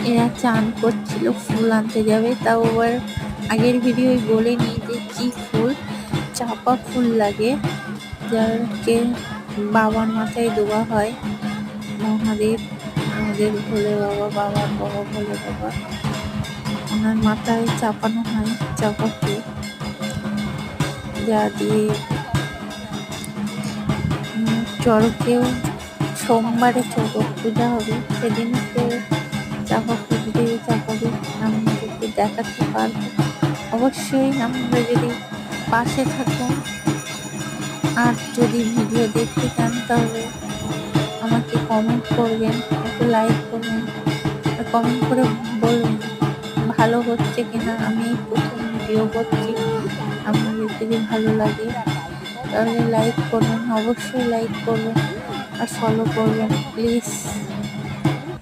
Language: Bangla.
এরা চান করছিল, ফুল আনতে যাবে। তাও আবার আগের ভিডিওয় বলেনি যে কি ফুল। চাপা ফুল লাগে, যাকে বাবার মাথায় দেওয়া হয়। মহাদেব, আমাদের ভোলে বাবা, বাবার বাবা ভোলে বাবা, ওনার মাথায় চাপানো হয় চাপা ফুল, যা দিয়ে চড়কেও সোমবারে চড়ক পূজা হবে, সেদিনকে চাপা ফুল দিয়ে চাপাবে। আপনাদেরকে দেখাতে পারবো অবশ্যই, আপনারা যদি পাশে থাকুন। আর যদি ভিডিও দেখতে চান তাহলে আমাকে কমেন্ট করবেন, একটু লাইক করবেন, আর কমেন্ট করে বলবেন ভালো হচ্ছে কিনা। আমি এই প্রথম ভিডিও করছি, আপনাদের যদি ভালো লাগে তাহলে লাইক করবেন, অবশ্যই লাইক করবেন আর ফলো করবেন প্লিজ।